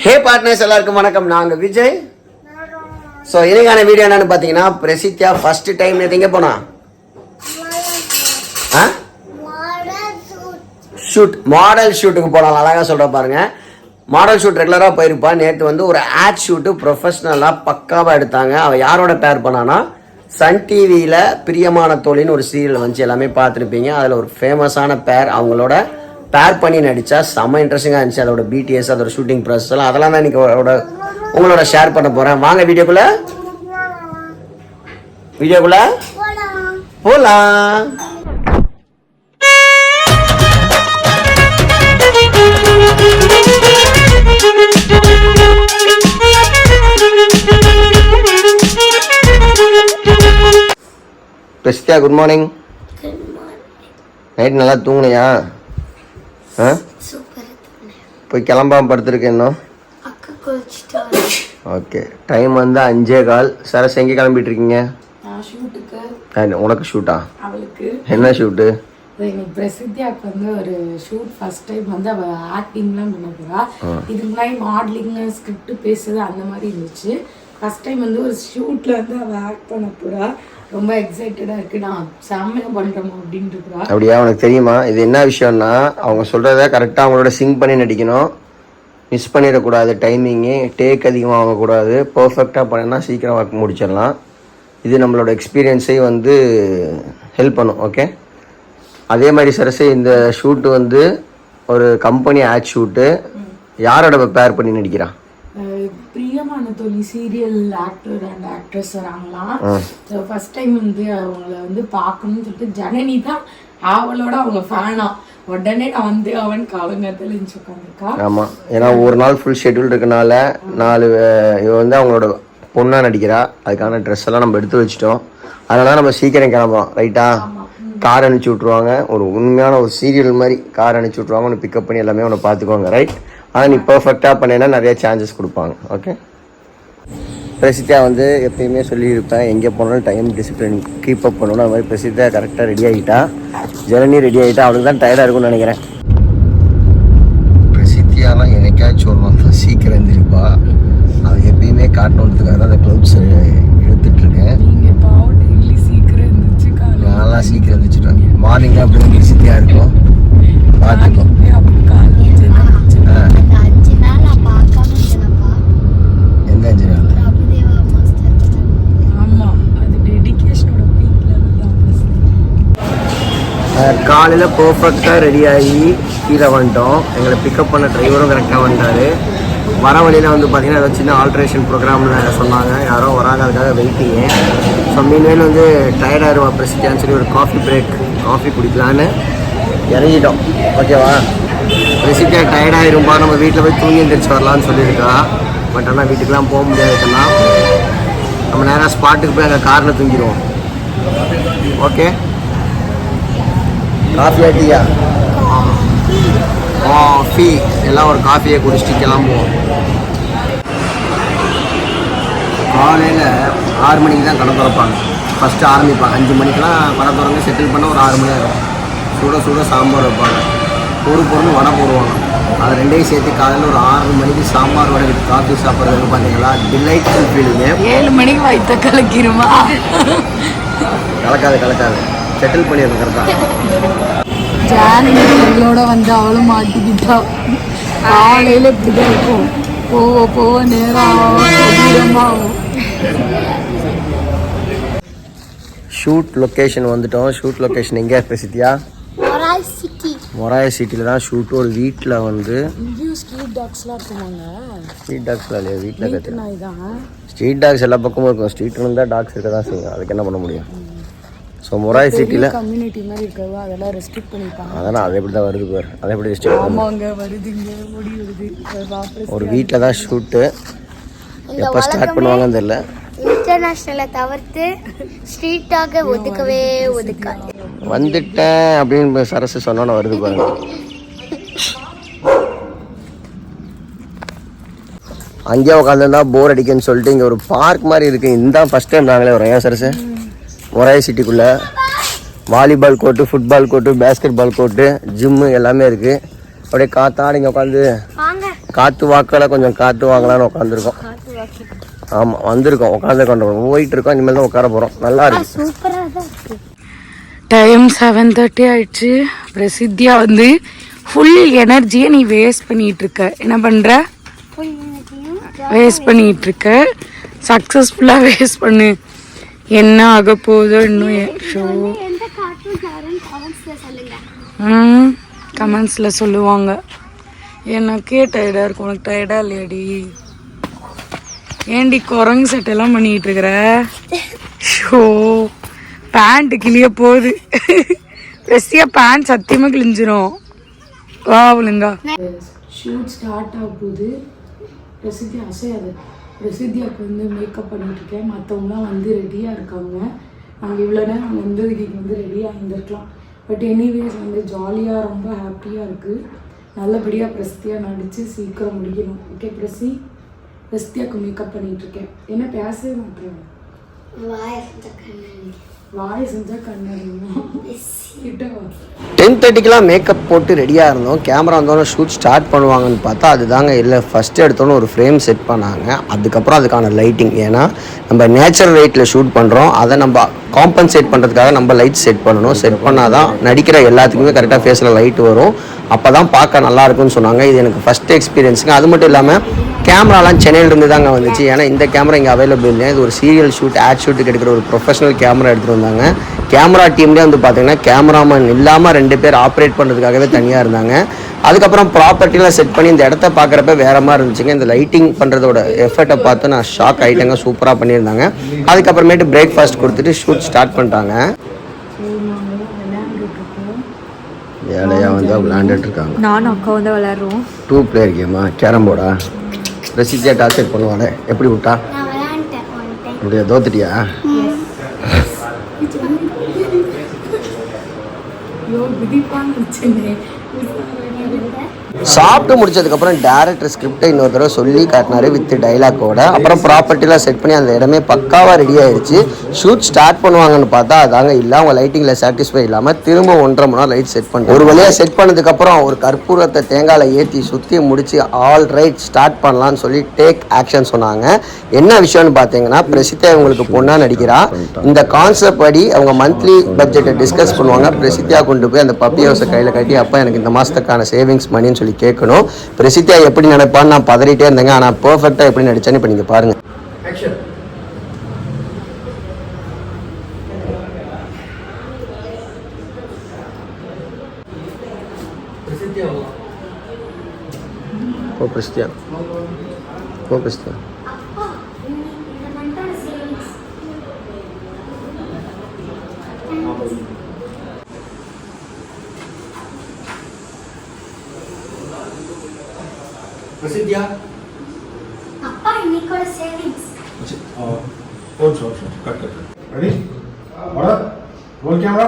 ஹே partners எல்லாருக்கும் வணக்கம். நாங்கள் விஜய். ஸோ இன்னைக்கான வீடியோ என்னன்னு பார்த்தீங்கன்னா, பிரசித்தியா ஃபர்ஸ்ட் டைம் எங்க போனா ஷூட், மாடல் ஷூட்டுக்கு போனாலும் அழகாக சொல்கிற பாருங்க. மாடல் ஷூட் ரெகுலராக போயிருப்பா. நேற்று வந்து ஒரு ஆட் ஷூட்டு ப்ரொஃபஷ்னலாக பக்காவாக எடுத்தாங்க. அவள் யாரோட பேர் பண்ணானா, சன் டிவியில் பிரியமான தோழின்னு ஒரு சீரியல் வந்து எல்லாமே பார்த்துருப்பீங்க. அதில் ஒரு ஃபேமஸான பேர், அவங்களோட பேர் பண்ணி நடித்தா செம்ம இன்ட்ரெஸ்டிங்காக இருந்துச்சு. அதோட பிடிஎஸ், அதோட ஷூட்டிங் ப்ராசஸ் எல்லாம் அதெல்லாம் தான் இன்றைக்கி உங்களோட ஷேர் பண்ண போகிறேன். வாங்க வீடியோக்குள்ளே போகலாம். பிரசித்தியா, குட் மார்னிங். நைட் நல்லா தூங்குனியா? போய் கிளம்பாம படுத்துருக்கேன் இன்னும். ஓகே, டைம் வந்து 5:15. சரஸ் எங்கே கிளம்பிட்டு இருக்கீங்க? உனக்கு ஷூட்டா? என்ன ஷூட்டு? பிரசித்தியாவுக்கு வந்து ஒரு ஷூட் ஃபர்ஸ்ட் டைம் வந்து அவள் ஆக்டிங்லாம் பண்ண போறா. இதுக்கு முன்னாடி மாடலிங், ஸ்கிரிப்ட் பேசுறது அந்த மாதிரி இருந்துச்சு. ஃபர்ஸ்ட் டைம் வந்து ஒரு ஷூட்ல வந்து அவள் ஆக்ட் பண்ண போறா. ரொம்ப எக்ஸைட்டடா இருக்கு. நான் செம்மையா பண்றோம் அப்படின்னு இருக்கா. அப்படியா? உனக்கு தெரியுமா இது என்ன விஷயம்னா, அவங்க சொல்றத கரெக்டாக அவங்களோட சிங்க் பண்ணி நடிக்கணும். மிஸ் பண்ணிடக்கூடாது. டைமிங்கு டேக் அதிகமாக வாங்கக்கூடாது. பர்ஃபெக்டாக பண்ணினா சீக்கிரம் ஒர்க் முடிச்சிடலாம். இது நம்மளோட எக்ஸ்பீரியன்ஸை வந்து ஹெல்ப் பண்ணும். ஓகே, அதே மாதிரி சரசு, இந்த ஷூட்டு வந்து ஒரு கம்பெனி ஆட் ஷூட்டு. யாரோட பேர் பண்ணி நடிக்கிறான்? Priyamana Thozhi serial actor and actress வராங்களாம். ஸோ ஃபர்ஸ்ட் டைம் வந்து அவங்கள வந்து பார்க்கணும்னு சொல்லிட்டு ஜனனி தான் அவளோட அவங்க ஃபேனா. உடனே நான் வந்து அவன் காலங்கத்தில் உட்காந்துருக்கா. ஆமாம், ஏன்னா ஒரு நாள் ஃபுல் ஷெட்யூல் இருக்கனால 4 இவ வந்து அவங்களோட பொண்ணாக நடிக்கிறா. அதுக்கான ட்ரெஸ் எல்லாம் நம்ம எடுத்து வச்சிட்டோம். அதனால நம்ம சீக்கிரம் கிளம்புறோம். ரைட்டா? கார் அனுப்பிச்சி விட்ருவாங்க. ஒரு உண்மையான ஒரு சீரியல் மாதிரி கார் அனுப்பிச்சி விட்ருவாங்க. உன்னை பிக்கப் பண்ணி எல்லாமே உன்னை பார்த்துக்குவாங்க. ரைட்? ஆனால் நீ பர்ஃபெக்டாக பண்ணினா நிறைய சான்சஸ் கொடுப்பாங்க. ஓகே, பிரசித்தியா வந்து எப்பயுமே சொல்லியிருப்பேன், எங்கே போனாலும் டைம் டிசிப்ளின் கீப் அப் பண்ணணும். அது மாதிரி பிரசித்தியா கரெக்டாக ரெடி ஆகிட்டா. ஜனனி ரெடி ஆகிட்டா. அவளுக்கு தான் டயர்டாக இருக்கும்னு நினைக்கிறேன். பிரசித்தியாலாம் எனக்காச்சும் சொல்லுவாங்க சீக்கிரம் எழுந்திருப்பா. அது எப்பயுமே காட்டணுன்றதுக்காக தான் அந்த க்ளவுட்ஸ் எடுத்துட்ருக்கேன். நான்லாம் சீக்கிரம் எழுந்திரிச்சிட்டேன். மார்னிங்காக அப்படி தான் பிரசித்தியாக இருக்கும். பார்த்துக்கோ. எந்த 5 நாள்? காலையில் பர்ஃபெக்டாக ரெடி ஆகி கீழே வந்துட்டோம். எங்களை பிக்கப் பண்ண டிரைவரும் கரெக்டாக வந்துட்டார். வர வழியில் வந்து பார்த்திங்கன்னா ஏதோ சின்ன ஆல்ட்ரேஷன் ப்ரோக்ராம்னு சொன்னாங்க. யாரோ வராங்க, அதுக்காக வெயிட்டிங்கு. ஸோ மீன்வேல் வந்து டயர்டாகிடுவா பிரசித்தியான்னு சொல்லி ஒரு காஃபி குடிக்கலான்னு இறங்கிட்டோம். ஓகேவா? பிரசித்தியா டயர்டாகிரும்பா, நம்ம வீட்டில் போய் தூங்கி எந்திரிச்சு வரலான்னு சொல்லியிருக்கா. பட் ஆனால் வீட்டுக்கெலாம் போக முடியாதுன்னா நம்ம நேராக ஸ்பாட்டுக்கு போய் அங்கே காரில் தூங்கிடுவோம். ஓகே, காஃபியா டீயா? காஃபி. எல்லாம் ஒரு காஃபியை குடிச்சிட்டு கிளம்புவோம். காலையில் 6 மணிக்கு தான் கடை திறப்பாங்க. ஃபஸ்ட்டு ஆரம்பிப்பாங்க 5 மணிக்கெலாம் கடை திறந்து செட்டில் பண்ண ஒரு 6 மணி ஆகும். சுட சாம்பார் வைப்பாங்க. ஒரு பொருள் வடை போடுவாங்க. அது ரெண்டையும் சேர்த்து காலையில் ஒரு 6 மணிக்கு சாம்பார் வடை வித் காஃபி சாப்பிட்றது பார்த்தீங்களா, டிலைட்ஃபுல் ஃபீலிங்கு. 7 மணிக்கு வைத்த கலக்கிருமா? கலக்காது. செட்டில் பண்ணிடுறது கரெக்டாக. ஜானகியோட வந்து அவளும் மாட்டிக்கிட்டா. காலையில் இப்படி தான் இருக்கும். போக நேரம் ஆகும். ஷூட் லொக்கேஷன் வந்துட்டோம். ஷூட் லொக்கேஷன் எங்கே பிரசித்தியா? மொராய் சிட்டியில் தான் ஷூட்டு. ஒரு வீட்டில் வந்து ஸ்ட்ரீட் டாக்ஸ்லாம் இருக்குமாங்க. ஸ்ட்ரீட் டாக்ஸ்லாம் இல்லையா? வீட்டில் கற்றுக்கலாம். ஸ்ட்ரீட் டாக்ஸ் எல்லா பக்கமும் இருக்கும். ஸ்ட்ரீட்டில் இருந்தால் டாக்ஸ் இருக்க தான் செய்யும். அதுக்கு என்ன பண்ண முடியும்? ஸோ மொராய் சிட்டியில் கம்யூனிட்டி மாதிரி இருக்காது. அதெல்லாம் ரெஸ்ட்ரிக்ட் பண்ணிப்பாங்க. அதெல்லாம் அது எப்படி தான் வருது பாரு. அதை எப்படி ரெஸ்ட்ரிக்ட் ஆமாங்க, வருதுங்க, முடி வருது. ஒரு வீட்டில் தான் ஷூட்டு. எப்போ ஸ்டார்ட் பண்ணுவாங்கன்னு தெரியல. இன்டர்நேஷனலை தவிர்த்து ஸ்ட்ரீட்டாக ஒதுக்காது. வந்துட்டேன் அப்படின்னு சரசு சொன்னோன்னு வருது பாருங்க. அங்கேயே உட்காந்துருந்தா போர் அடிக்குன்னு சொல்லிட்டு இங்கே ஒரு பார்க் மாதிரி இருக்குது. இந்த ஃபஸ்ட் டைம் நாங்களே வரோம். ஏன் சரசு? மொராய் சிட்டிக்குள்ளே volleyball court, football court, basketball court, gym எல்லாமே இருக்குது. அப்படியே காத்தாடி இங்கே உட்காந்து காற்று வாக்கில் கொஞ்சம் காற்று வாங்கலான்னு உட்காந்துருக்கோம். ஆமாம் வந்திருக்கோம், உட்காந்து போயிட்டு இருக்கோம். இனிமேல் தான் உட்கார போகிறோம். நல்லா இருக்கு, சூப்பராக தான் இருக்கு. டைம் 7:30 ஆயிடுச்சு. பிரசித்தியா வந்து ஃபுல் எனர்ஜியை நீ வேஸ்ட் பண்ணிட்டு இருக்க. என்ன பண்ற? வேஸ்ட் பண்ணிட்டு இருக்க. சக்ஸஸ்ஃபுல்லாக வேஸ்ட் பண்ணு. என்ன ஆக போதோ இன்னும் ஷோ. கமெண்ட்ஸில் சொல்லுவாங்க. எனக்கே டயர்டாக இருக்கும், உனக்கு டயர்டாக இல்லையாடி? ஏண்டி குரங்கு சட்டெல்லாம் பண்ணிட்டு இருக்கிற? ஷோ பேண்ட் கிளிய போகுது. பிரசியா பேண்ட் சத்தியமாக கிழிஞ்சிரும். வா ஒழுங்கா. ஷூட் ஸ்டார்ட் ஆக போகுது. பிரசித்தி அசையாது. பிரசித்தியாவுக்கு வந்து மேக்கப் பண்ணிட்டு இருக்கேன். மற்றவங்களாம் வந்து ரெடியாக இருக்காங்க. நாங்கள் இவ்வளோ நேரம் வந்ததுக்கு வந்து ரெடியாக இருந்திருக்கலாம். பட் எனிவேஸ் வந்து ஜாலியாக ரொம்ப ஹாப்பியாக இருக்குது. நல்லபடியாக பிரசித்தியாக நடித்து சீக்கிரம் முடிக்கணும். ஓகே பிரசித்தியாவுக்கு மேக்கப் பண்ணிகிட்ருக்கேன். என்ன பேசவே மாட்டேன். வாய் செஞ்சால் கண்ணாடிமா கிட்ட 10:30க்கெலாம் மேக்கப் போட்டு ரெடியாக இருந்தோம். கேமரா வந்தோன்னே ஷூட் ஸ்டார்ட் பண்ணுவாங்கன்னு பார்த்தா அதுதாங்க இல்லை. ஃபஸ்ட்டு எடுத்தோன்னே ஒரு ஃப்ரேம் செட் பண்ணாங்க. அதுக்கப்புறம் அதுக்கான லைட்டிங், ஏன்னா நம்ம நேச்சுரல் லைட்டில் ஷூட் பண்ணுறோம். அதை நம்ம காம்பன்சேட் பண்ணுறதுக்காக நம்ம லைட் செட் பண்ணணும். செட் பண்ணால் தான் நடிக்கிற எல்லாத்துக்குமே கரெக்டாக ஃபேஸில் லைட் வரும். அப்போ தான் பார்க்க நல்லா இருக்குன்னு சொன்னாங்க. இது எனக்கு ஃபஸ்ட்டு எக்ஸ்பீரியன்ஸுங்க. அது மட்டும் இல்லாமல் கேமராலாம் சென்னையிலேருந்து தாங்க வந்துச்சு. ஏன்னா இந்த கேமரா இங்கே அவைலபிள் இல்லை. இது ஒரு சீரியல் ஷூட், ஆட் ஷூட்டுக்கு எடுக்கிற ஒரு ப்ரொஃபஷனல் கேமரா எடுத்துகிட்டு வந்தாங்க. கேமரா டீம்லேயே வந்து பார்த்தீங்கன்னா கேமராமேன் இல்லாமல் 2 பேர் ஆப்ரேட் பண்ணுறதுக்காகவே தனியாக இருந்தாங்க. அதுக்கப்புறம் ப்ராப்பர்ட்டிலாம் செட் பண்ணி இந்த இடத்த பார்க்குறப்ப வேறு மாதிரி இருந்துச்சுங்க. இந்த லைட்டிங் பண்ணுறதோட எஃபர்ட்டை பார்த்து நான் ஷாக் ஆகிட்டேங்க. சூப்பராக பண்ணியிருந்தாங்க. அதுக்கப்புறமேட்டு பிரேக்ஃபாஸ்ட் கொடுத்துட்டு ஷூட் ஸ்டார்ட் பண்ணிட்டாங்க. வேலையாக வந்து விளையாண்டுட்டு இருக்காங்க. நானும் அக்கா வந்து விளையாடுறோம். 2 பிளேயர் கேமா? கேரம் போர்டா? பிரசித்தியா டார்ச்சர் பண்ணுவானே, எப்படி விட்டா? அப்படியா, தோத்துட்டியா? சாப்பிட்டு முடிச்சதுக்கப்புறம் டேரக்டர் ஸ்கிரிப்டை இன்னொரு தடவை சொல்லி காட்டினாரு வித் டைலாக்கோட. அப்புறம் ப்ராப்பர்ட்டிலாம் செட் பண்ணி அந்த இடமே பக்காவாக ரெடி ஆயிடுச்சு. ஷூட் ஸ்டார்ட் பண்ணுவாங்கன்னு பார்த்தா அதாங்க இல்லை. அவங்க லைட்டிங்கில் சாட்டிஸ்ஃபை இல்லாமல் திரும்ப 1.5 மணி நேரம் லைட் செட் பண்ணி ஒரு வழியாக செட் பண்ணதுக்கப்புறம் ஒரு கற்பூரத்தை தேங்காயில் ஏற்றி சுற்றி முடிச்சு ஆல் ரைட் ஸ்டார்ட் பண்ணலான்னு சொல்லி டேக் ஆக்ஷன் சொன்னாங்க. என்ன விஷயம்னு பார்த்தீங்கன்னா, பிரசித்தியா இவங்களுக்கு பொண்ணாக நடிக்கிறா. இந்த கான்செப்ட் படி அவங்க மந்த்லி பட்ஜெட்டை டிஸ்கஸ் பண்ணுவாங்க. பிரசித்தியா கொண்டு போய் அந்த பப்பி ஹவுஸை கையில் கட்டி, அப்போ எனக்கு இந்த மாதத்துக்கான சேவிங்ஸ் மணின்னு சொல்லி கேட்கணும். பிரசித்தியா எப்படி நினைப்பான்னு நான் பதறிட்டே இருந்தேங்க. ஆனால் பெர்ஃபெக்டாக எப்படி நடிச்சேன்னு இப்போ நீங்கள் பாருங்கள். பிரசித்தியா பிரசித்தியா பிரசித்தியா அப்பா இன்னைக்கோட savings. Cut ready order roll camera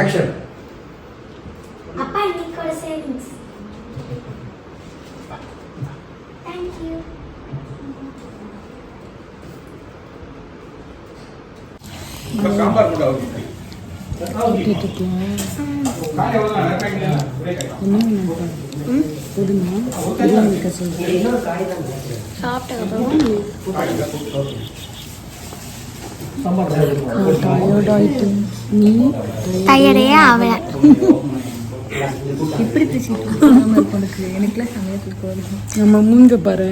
action. அப்பா இன்னைக்கோட சேவிங்ஸ். Thank you. சாம்பார் கூட டயர்டே ஆகல. இப்படி பேசிட்டு எனக்குலாம் சமயத்துக்கு நம்ம மூஞ்ச பாரு.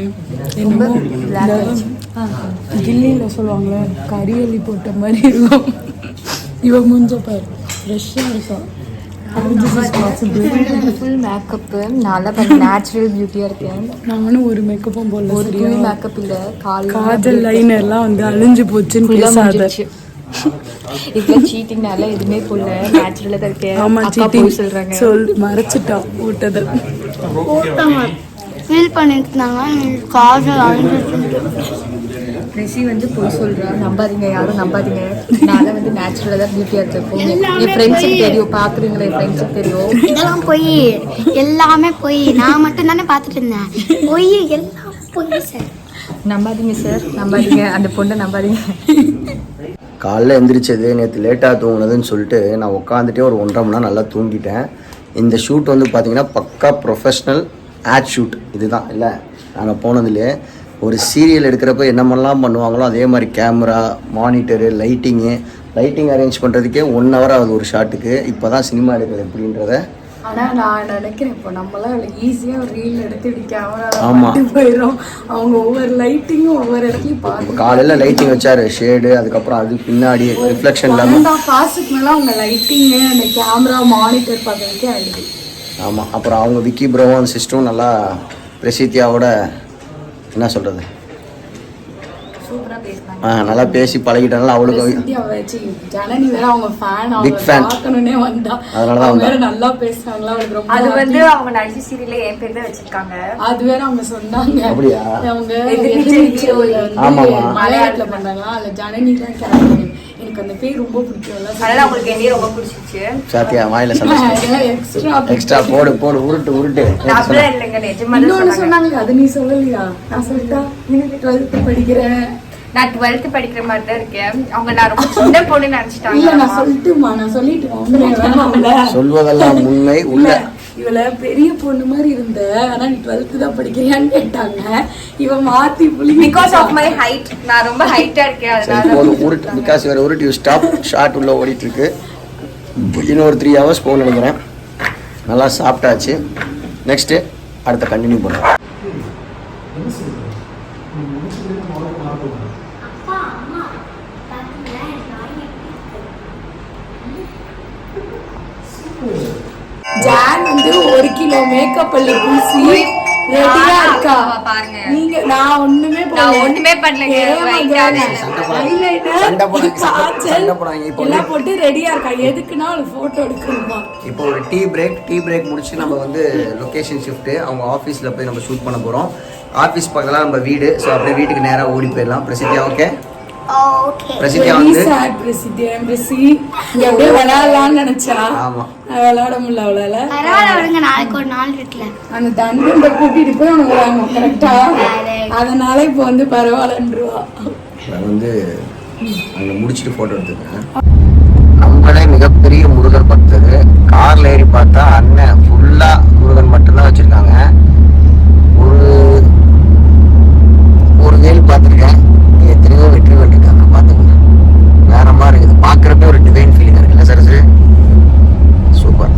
என்னமோ கில்லியில் சொல்லுவாங்களே, கரியல்லி போட்ட மாதிரி இருக்கும். இவ மூஞ்ச பாரு, ஃப்ரெஷ்ஷாக இருக்கும். ஃபுல் மேக்கப்பு நல்லா நேச்சுரல் பியூட்டியாக இருக்கேன். நானும் ஒரு மேக்கப்பும் போடல. ஒரு ஃபுல் மேக்கப் இல்லை, காஜல் லைனர்லாம் வந்து அழிஞ்சு போச்சுன்னு பேசாத. இதெல்லாம் சீட்டிங்னால எதுவுமே போடல, நேச்சுரலாக தான் இருக்கேன். ஆமா, அக்கா சீட்டிங் போய் சொல்கிறாங்க. மறைச்சிட்டான் போட்டது. ஃபீல் பண்ணிட்டு இருந்தாங்க. காஜல் அழிஞ்சிட்டு ரிஷி வந்து போய் சொல்கிறா, நம்பாதீங்க, யாரும் நம்பாதீங்க. நான் வந்து நேச்சுரலாக தான் பியூட்டியாக இருக்கேன். என் ஃப்ரெண்ட்ஸுக்கு தெரியும், பார்க்குறீங்களா, என் ஃப்ரெண்ட்ஸுக்கு தெரியும். இதெல்லாம் போய், எல்லாமே போய். நான் மட்டும் தானே பார்த்துட்டு இருந்தேன். போய் எல்லாம் போய் சார். நம்பாதீங்க சார், நம்பாதீங்க, அந்த பொண்ணை நம்பாதீங்க. காலைல எந்திரிச்சது நேற்று லேட்டாக தூங்குனதுன்னு சொல்லிட்டு நான் உட்காந்துட்டே ஒரு 1.5 மணி நேரம் நல்லா தூங்கிட்டேன். இந்த ஷூட் வந்து பார்த்திங்கன்னா பக்கா ப்ரொஃபஷ்னல் ஆட் ஷூட் இதுதான் இல்லை நாங்கள் போனதுலேயே ஒரு சீரியல் எடுக்கிறப்ப என்ன மாதிரிலாம் பண்ணுவாங்களோ அதே மாதிரி கேமரா மானிட்டரு லைட்டிங் அரேஞ்ச் பண்ணுறதுக்கே 1 hour ஆகுது ஒரு ஷாட்டுக்கு. இப்போ தான் சினிமா எடுக்கிறது எப்படின்றத. ஆனால் நான் நினைக்கிறேன் இப்போ நம்மளாம் ஈஸியாக ஒரு ரீல் எடுத்து கேமரா ஆமாம் போயிடும். அவங்க ஒவ்வொரு லைட்டிங்கும் ஒவ்வொரு இடத்துலையும் பார்த்து காலையில் லைட்டிங் வச்சாரு ஷேடு, அதுக்கப்புறம் அது பின்னாடி ரிஃப்ளெக்ஷன் இல்லாமல் காசுக்கு மேலே அவங்க லைட்டிங்கு அந்த கேமரா மானிட்டர் பார்க்கறதுக்கே ஆகிடுது. ஆமாம். அப்புறம் அவங்க விக்கி ப்ரோவும் சிஸ்டரும் நல்லா பிரசித்தியாவோட என்ன சொல்கிறது சூப்பரா பேசினாங்க. நல்லா பேசி பழகிட்டாங்க. அவளுக்கு ஜனனி வேற அவங்க ஃபேன், பிக் ஃபேன், பார்க்கணும்னே வந்தா. அதனால தான் வேற நல்லா பேசுறாங்களா, அவளுக்கு ரொம்ப. அது வந்து அவங்க நடிச்ச சீரியல்ல என் பேர் தான் வச்சிருக்காங்க. அது வேற அவங்க சொன்னாங்க. அப்படியா? அவங்க ஆமாமா மலையாளத்துல பண்றாங்களா, அதுல ஜனனி தான் கேரக்டர். எனக்கு அந்த பேர் ரொம்ப பிடிக்கும்ல, அதனால உங்களுக்கு என்னைய ரொம்ப பிடிச்சிச்சு. சாத்தியா வாயில சொல்ல எக்ஸ்ட்ரா போடு உருட்டு. அப்படியே இல்லைங்க, நிஜமா இன்னொன்னு சொன்னாங்க, அது நீ சொல்லலையா? நான் சொல்லிட்டா, எனக்கு 12th படிக்கிறேன். நான் 12th படிக்கிற மாதிரி தான் இருக்கேன். அவங்க நான் ரொம்ப சின்ன பொண்ணு நினைச்சிட்டாங்க. இல்ல நான் சொல்லிட்டு சொல்வதெல்லாம் உண்மை உள்ள. இவள பெரிய பொண்ணு மாதிரி இருந்த, ஆனா நீ 12th தான் படிக்கிறியான்னு கேட்டாங்க. இவ மாத்தி பிகாஸ் ஆஃப் மை ஹைட், நான் ரொம்ப ஹைட்டா இருக்கேன் அதனால உருட்டு. பிகாஸ் வேற உருட்டு ஸ்டாப் ஷார்ட் உள்ள ஓடிட்டு இருக்கு. இன்னொரு 3 hours போக நினைக்கிறேன். நல்லா சாப்பிட்டாச்சு. நெக்ஸ்ட் அடுத்த கண்டினியூ பண்ணுறோம். ஜான் வந்து 1 கிலோ மேக்கப் பண்ணி பூசி ரெடியா இருக்கா பாருங்க. நீங்க நான் ஒண்ணுமே பண்ணலங்க. எல்லாம் போட்டு ரெடியா இருக்கா. எதுக்குன்னா ஒரு போட்டோ எடுக்கணுமா. இப்போ ஒரு டீ பிரேக் முடிச்சு நம்ம வந்து லொகேஷன் ஷிஃப்ட் அவங்க ஆஃபீஸில் போய் நம்ம ஷூட் பண்ண போகிறோம். ஆஃபீஸ் பக்கத்தில் நம்ம வீடு. ஸோ அப்படியே வீட்டுக்கு நேராக ஓடி போயிடலாம். பிரசித்தியா ஓகே? பிரசித்தியா வந்து அப்படியே விளையாடலாம்னு நினைச்சா. ஆமா விளையாட முடியல அவளால. நாளைக்கு ஒரு நாள் இருக்குல்ல, அந்த தண்டை கூட்டிட்டு போய் அவனுக்கு விளையாடணும் கரெக்டா. அதனால இப்போ வந்து பரவாயில்லன்றுவா. வந்து அங்கே முடிச்சுட்டு ஃபோட்டோ எடுத்துக்கேன். நம்மளே மிகப்பெரிய முருகர் பக்தர். கார்ல ஏறி பார்த்தா அண்ணன் ஃபுல்லா முருகன் மட்டும்தான் வச்சிருக்காங்க. ஒரு வேல் பார்த்துருக்கேன். எத்தனையோ வெற்றி இருக்காங்க. பார்த்துக்கோங்க, வேற மாதிரி இருக்குது. பார்க்குறப்ப ஒரு டிவைன் ஃபீலிங் இருக்குல்ல சரசு? சூப்பர்.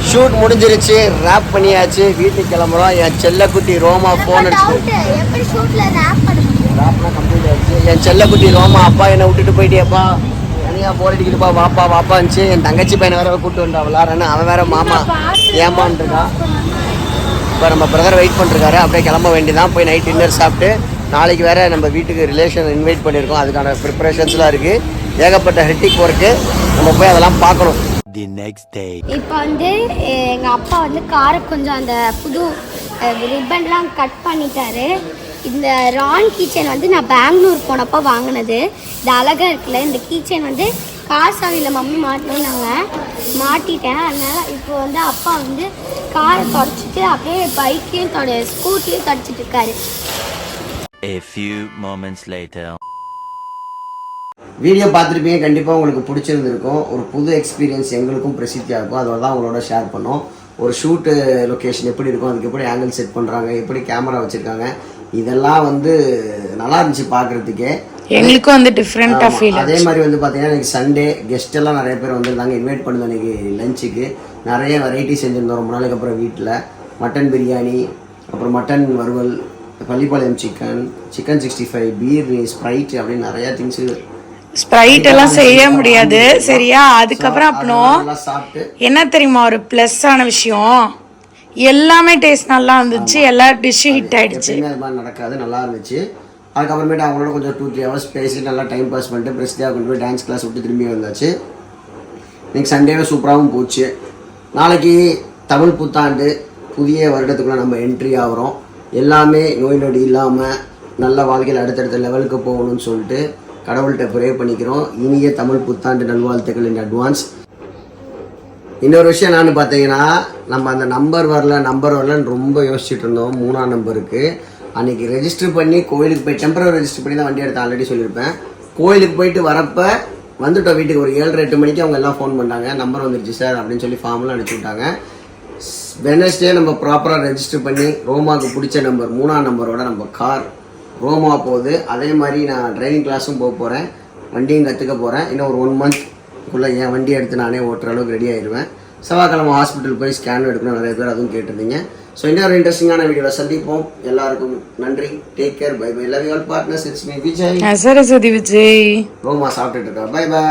ஷூட் முடிஞ்சிருச்சு, ரேப் பண்ணியாச்சு, வீட்டுக்கு கிளம்புறோம். என் செல்லக்குட்டி ரோமா ஃபோன் அடிச்சு ரேப்லாம் கம்ப்ளீட் ஆயிடுச்சு. என் செல்லக்குட்டி ரோமா, அப்பா என்னை விட்டுட்டு போயிட்டியப்பா, தனியாக போர் அடிக்குதுப்பா, வாப்பா இருந்துச்சு. என் தங்கச்சி பையனை வேற கூப்பிட்டு வந்தா விளாட்றேன்னு. அவன் வேற மாமா ஏமான்னு இருக்கா. இப்போ நம்ம பிரதர் வெயிட் பண்ணிருக்காரு. அப்படியே கிளம்ப வேண்டியதான். போய் நைட் டின்னர் சாப்பிட்டு நாளைக்கு வேறு நம்ம வீட்டுக்கு ரிலேஷன் இன்வைட் பண்ணியிருக்கோம். அதுக்கான ப்ரிப்பரேஷன்ஸ்லாம் இருக்குது. ஏகப்பட்ட ஹெட்டிக் ஒர்க்கு. நம்ம போய் அதெல்லாம் பார்க்கணும். இப்போ வந்து எங்கள் அப்பா வந்து காரை கொஞ்சம் அந்த புது ரிப்பன்லாம் கட் பண்ணிட்டாரு. இந்த ரான் கீச்சன் வந்து நான் பெங்களூர் போனப்போ வாங்கினது. இது அழகாக இருக்குல்ல. இந்த கீச்சன் வந்து கார் சாவியில் மம்மி மாட்டினாங்க, மாட்டிட்டேன். அதனால் இப்போ வந்து அப்பா வந்து காரை தொடச்சிட்டு அப்படியே பைக்கையும் ஸ்கூட்டியும் தொடச்சிட்டு இருக்காரு. A few moments later. Video பார்த்துருப்பீங்க. கண்டிப்பாக உங்களுக்கு பிடிச்சிருந்துருக்கும். ஒரு புது எக்ஸ்பீரியன்ஸ் எங்களுக்கும் பிரசித்தியாக இருக்கும். அதோட தான் உங்களோட ஷேர் பண்ணோம். ஒரு ஷூட்டு லொக்கேஷன் எப்படி இருக்கும், அதுக்கு எப்படி ஆங்கிள் செட் பண்ணுறாங்க, எப்படி கேமரா வச்சுருக்காங்க, இதெல்லாம் வந்து நல்லா இருந்துச்சு பார்க்குறதுக்கே. எங்களுக்கும் வந்து டிஃப்ரெண்ட்டாக ஃபீல். அதே மாதிரி வந்து பார்த்தீங்கன்னா இன்றைக்கி சண்டே கெஸ்ட் எல்லாம் நிறைய பேர் வந்திருந்தாங்க. இன்வைட் பண்ணிருந்தோம் இன்றைக்கி லஞ்சுக்கு. நிறைய வெரைட்டி செஞ்சுருந்தோம் ரொம்ப நாளைக்கு அப்புறம் வீட்டில். மட்டன் பிரியாணி, அப்புறம் மட்டன் வறுவல், பள்ளிப்பாளையம் சிக்கன் 65, பீர், ஸ்ப்ரைட் அப்படின்னு நிறையா திங்ஸு. ஸ்ப்ரைட் எல்லாம் செய்ய முடியாது சரியா. அதுக்கப்புறம் அப்புறம் என்ன தெரியுமா ஒரு ப்ளஸ் ஆன விஷயம், எல்லாமே டேஸ்ட் நல்லா இருந்துச்சு. எல்லா டிஷ்ஷும் ஹிட் ஆயிடுச்சு. அது மாதிரி நடக்காது, நல்லா இருந்துச்சு. அதுக்கப்புறமேட்டு அவங்களோட கொஞ்சம் 2-3 hours பேசி நல்லா டைம் பாஸ் பண்ணிட்டு பிரசித்தியாக கொண்டு போய் டான்ஸ் கிளாஸ் விட்டு திரும்பி வந்தாச்சு. இன்னைக்கு சண்டேவே சூப்பராகவும் போச்சு. நாளைக்கு தமிழ் புத்தாண்டு, புதிய வருடத்துக்குள்ளே நம்ம என்ட்ரி ஆகிறோம். எல்லாமே நோய் நொடி இல்லாமல் நல்ல வாழ்க்கையில் அடுத்தடுத்த லெவலுக்கு போகணும்னு சொல்லிட்டு கடவுள்கிட்ட ப்ரே பண்ணிக்கிறோம். இனிய தமிழ் புத்தாண்டு நல்வாழ்த்துக்கள் இன் அட்வான்ஸ். இன்னொரு விஷயம் நான் பார்த்தீங்கன்னா, நம்ம அந்த நம்பர் வரலன்னு ரொம்ப யோசிச்சுட்டு இருந்தோம். 3ஆம் நம்பருக்கு அன்றைக்கி ரெஜிஸ்டர் பண்ணி கோயிலுக்கு போய் டெம்பரரி ரெஜிஸ்டர் பண்ணி தான் வண்டி எடுத்து ஆல்ரெடி சொல்லியிருப்பேன். கோயிலுக்கு போயிட்டு வரப்போ வந்துட்டோம் வீட்டுக்கு. ஒரு 7-8 மணிக்கு அவங்க எல்லாம் ஃபோன் பண்ணாங்க. நம்பர் வந்துருச்சு சார் அப்படின்னு சொல்லி ஃபார்ம்லாம் அனுப்பிச்சி விட்டாங்க. வெனஸ்டே நம்ம ப்ராப்பராக ரெஜிஸ்டர் பண்ணி ரோமாவுக்கு பிடிச்ச நம்பர் 3ஆம் நம்பரோட நம்ம கார் ரோமா போகுது. அதே மாதிரி நான் டிரைவிங் கிளாஸும் போக போகிறேன், வண்டியும் கற்றுக்க போகிறேன். இன்னும் ஒரு 1 மந்த்க்குள்ளே என் வண்டி எடுத்து நானே ஓட்டுற அளவுக்கு ரெடி ஆயிடுவேன். செவ்வாய்க்கிழமை ஹாஸ்பிட்டல் போய் ஸ்கேன் எடுக்கணும், நிறைய பேர் அதுவும் கேட்டிருந்தீங்க. ஸோ இன்னொரு இன்ட்ரெஸ்டிங்கான வீடியோவில் சந்திப்போம். எல்லாருக்கும் நன்றி. Take care. Bye bye. Love you all partners. It's me Vijay. Saraswathi Vijay. Roma சாப்பிட்டுட்டு இருக்கா. Bye by.